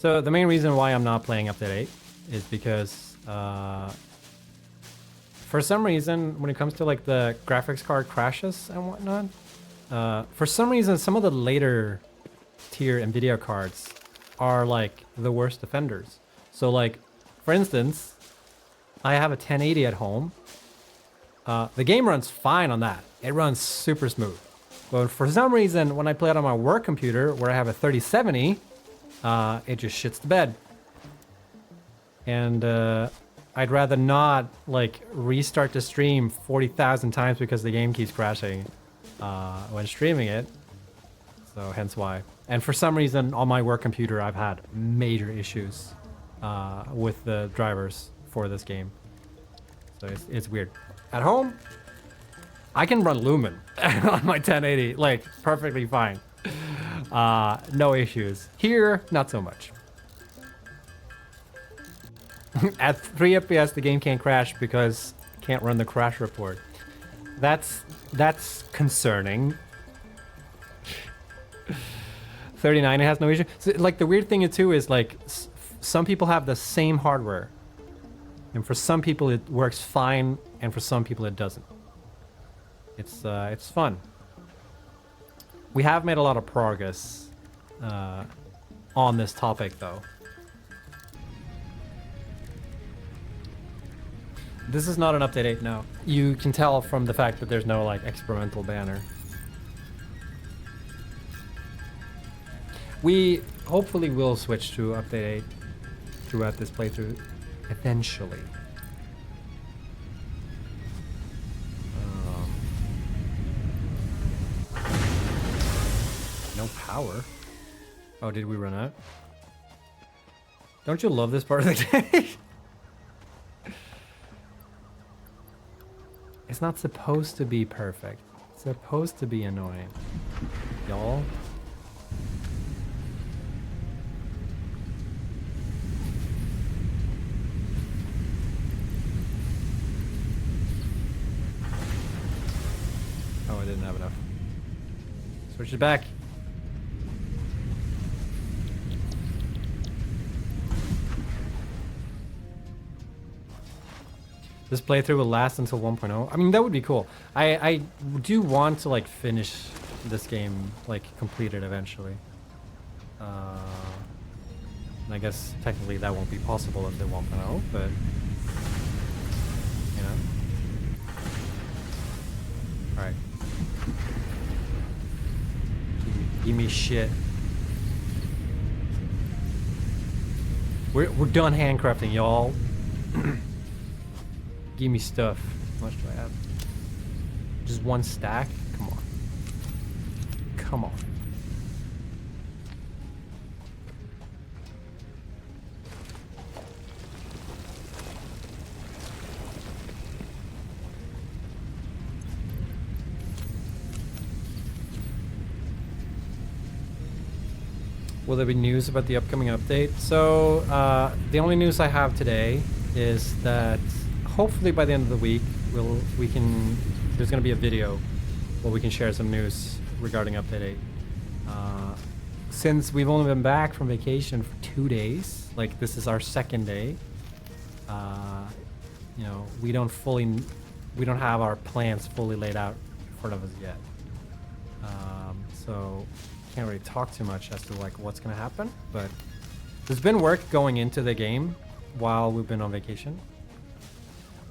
So the main reason why I'm not playing Update 8 is because for some reason, when it comes to like the graphics card crashes and whatnot, for some reason, some of the later tier Nvidia cards are like the worst offenders. So like, for instance, I have a 1080 at home. The game runs fine on that. It runs super smooth. But for some reason, when I play it on my work computer, where I have a 3070, it just shits the bed. And I'd rather not like restart the stream 40,000 times because the game keeps crashing when streaming it. So hence why. And for some reason, on my work computer, I've had major issues with the drivers for this game. So it's weird. At home, I can run Lumen on my 1080, like perfectly fine. No issues. Here, not so much. At 3 FPS, the game can't crash because it can't run the crash report. That's concerning. 39, it has no issue. So, like the weird thing too is like some people have the same hardware, and for some people it works fine, and for some people it doesn't. It's fun. We have made a lot of progress on this topic though. This is not an update 8, no. You can tell from the fact that there's no like experimental banner. We hopefully will switch to update 8 throughout this playthrough eventually. No power. Oh, did we run out? Don't you love this part of the game? It's not supposed to be perfect. It's supposed to be annoying. Y'all. Oh, I didn't have enough. Switch it back. This playthrough will last until 1.0. I mean, that would be cool. I do want to like finish this game, like complete it eventually. And I guess technically that won't be possible until 1.0, but you know. All right. Give me shit. We're done handcrafting, y'all. Give me stuff. How much do I have? Just one stack? Come on. Come on. Will there be news about the upcoming update? So, the only news I have today is that hopefully by the end of the week, there's going to be a video where we can share some news regarding Update 8. Since we've only been back from vacation for 2 days, like this is our second day, you know, we don't have our plans fully laid out in front of us yet. So can't really talk too much as to like what's going to happen, but there's been work going into the game while we've been on vacation.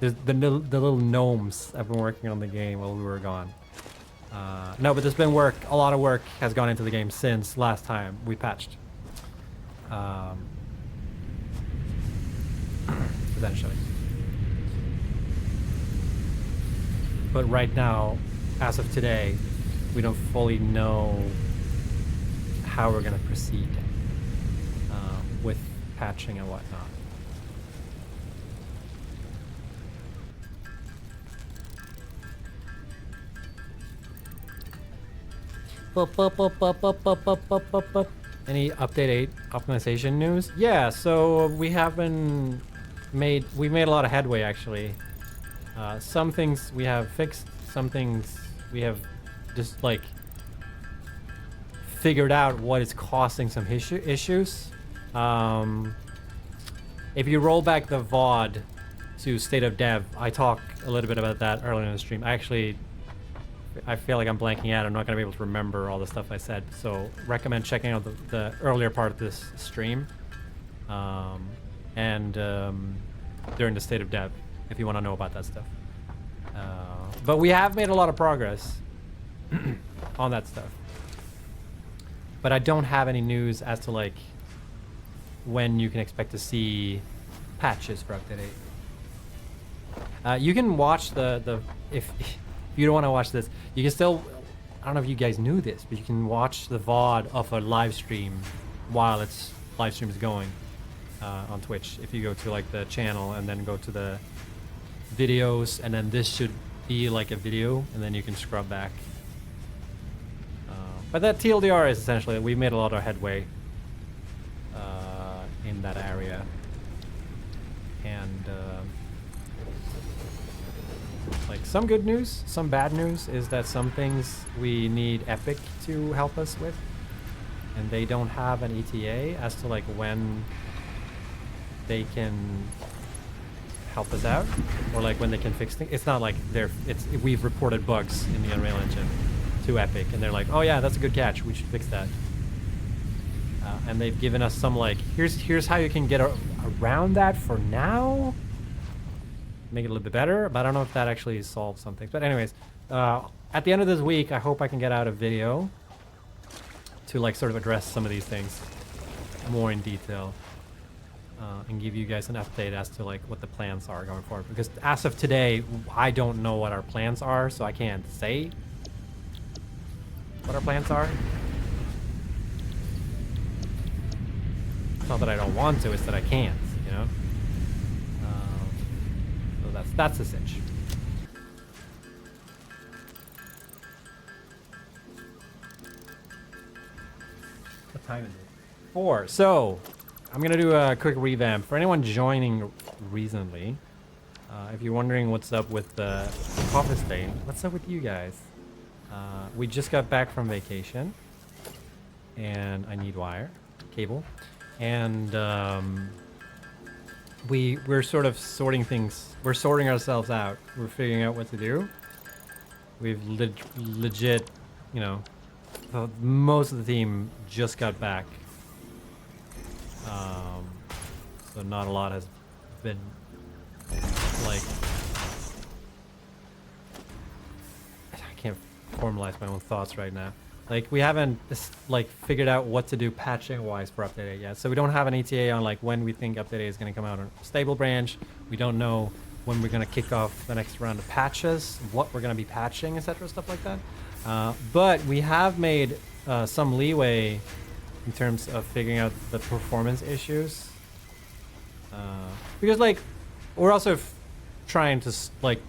The little gnomes have been working on the game while we were gone. No, but there's been work. A lot of work has gone into the game since last time we patched. Potentially. But right now, as of today, we don't fully know how we're going to proceed with patching and whatnot. Any update 8 optimization news? Yeah, so we made a lot of headway actually. Some things we have fixed, some things we have just like figured out what is causing some issues. If you roll back the VOD to State of Dev, I talk a little bit about that earlier in the stream. I feel like I'm blanking out. I'm not going to be able to remember all the stuff I said. So recommend checking out the earlier part of this stream. And during the State of Dev, if you want to know about that stuff. But we have made a lot of progress on that stuff. But I don't have any news as to like when you can expect to see patches for update 8. You can watch if you don't want to watch this, you can still, I don't know if you guys knew this, but you can watch the VOD of a live stream while its live stream is going on Twitch. If you go to like the channel and then go to the videos, and then this should be like a video, and then you can scrub back. But that TLDR is essentially, we've made a lot of headway in that area. And like some good news, some bad news is that some things we need Epic to help us with, and they don't have an ETA as to like when they can help us out, or like when they can fix things. It's not like we've reported bugs in the Unreal Engine to Epic, and they're like, oh yeah, that's a good catch, we should fix that. And they've given us some like, here's how you can get around that for now, make it a little bit better, but I don't know if that actually solves some things. But anyways, at the end of this week, I hope I can get out a video to like sort of address some of these things more in detail, and give you guys an update as to like what the plans are going forward. Because as of today, I don't know what our plans are, so I can't say what our plans are. It's not that I don't want to, it's that I can't, you know? So that's the sitch. What time is it? 4. So, I'm gonna do a quick revamp. For anyone joining recently, if you're wondering what's up with the office stain, what's up with you guys? We just got back from vacation, and I need cable, and we're sort of sorting things. We're sorting ourselves out. We're figuring out what to do. We've legit, you know, most of the team just got back, so not a lot has been like. I can't formalize my own thoughts right now. Like, we haven't like figured out what to do patching wise for update 8 yet. So we don't have an ETA on like when we think update 8 is going to come out on stable branch. We don't know when we're going to kick off the next round of patches, what we're going to be patching, etc., stuff like that. But we have made some leeway in terms of figuring out the performance issues, because like we're also trying to like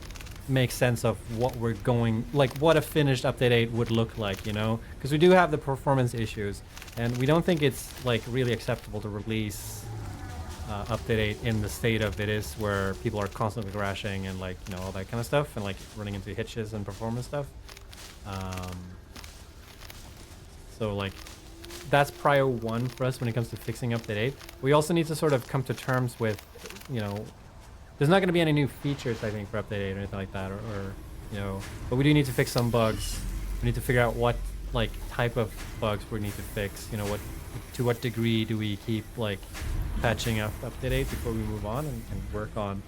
make sense of what we're going, like what a finished update 8 would look like, you know, because we do have the performance issues, and we don't think it's like really acceptable to release update 8 in the state of it is, where people are constantly crashing and like, you know, all that kind of stuff, and like running into hitches and performance stuff. So like that's prio 1 for us when it comes to fixing update 8. We also need to sort of come to terms with, you know, there's not going to be any new features, I think, for update 8 or anything like that, or you know, but we do need to fix some bugs. We need to figure out what like type of bugs we need to fix. You know, to what degree do we keep like patching up update 8 before we move on and work on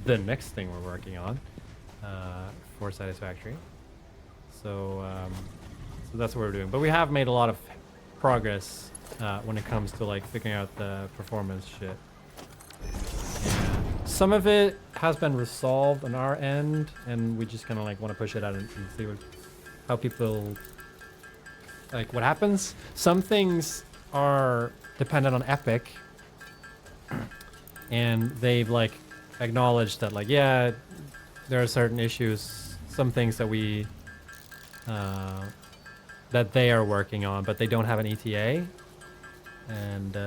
the next thing we're working on for Satisfactory. So so that's what we're doing. But we have made a lot of progress when it comes to like figuring out the performance shit. Some of it has been resolved on our end, and we just kind of like want to push it out and see how people, like what happens. Some things are dependent on Epic, and they've like acknowledged that like, yeah, there are certain issues, some things that we that they are working on, but they don't have an ETA, and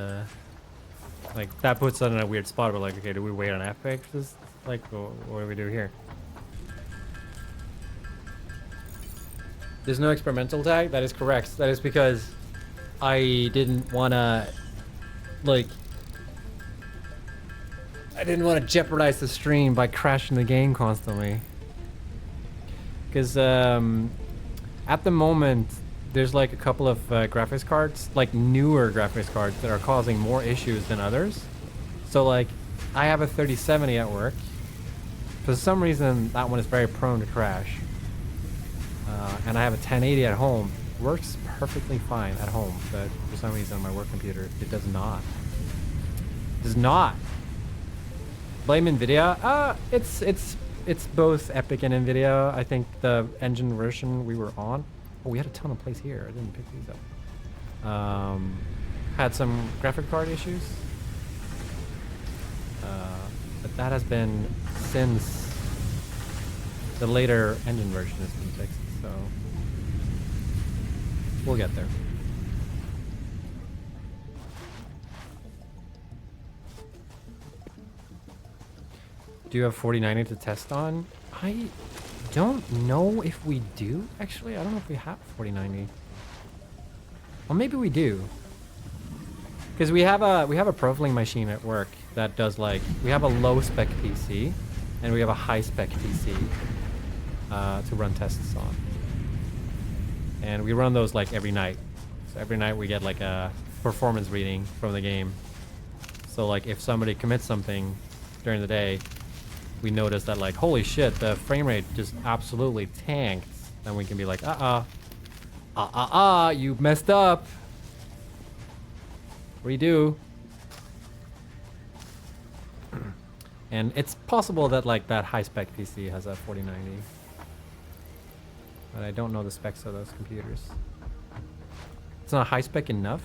like that puts us in a weird spot. We're like, okay, do we wait on Epic? Just like, what do we do here? There's no experimental tag. That is correct. That is because I didn't want to like, I didn't want to jeopardize the stream by crashing the game constantly. Because at the moment, there's like a couple of graphics cards, like newer graphics cards that are causing more issues than others. So like, I have a 3070 at work. For some reason, that one is very prone to crash. And I have a 1080 at home. Works perfectly fine at home, but for some reason on my work computer, it does not. Does not. Blame NVIDIA? It's both Epic and NVIDIA. I think the engine version we were on. Oh, we had a ton of plays here. I didn't pick these up. Had some graphic card issues. But that has been since the later engine version has been fixed, so we'll get there. Do you have 4090 to test on? I don't know if we do, actually. I don't know if we have 4090. Well, maybe we do. Because we have a profiling machine at work that does like, we have a low spec PC and we have a high spec PC to run tests on. And we run those like every night. So every night we get like a performance reading from the game. So like if somebody commits something during the day, we notice that like, holy shit, the frame rate just absolutely tanked. Then we can be like, you messed up. Redo. And it's possible that like that high spec PC has a 4090. But I don't know the specs of those computers. It's not high spec enough.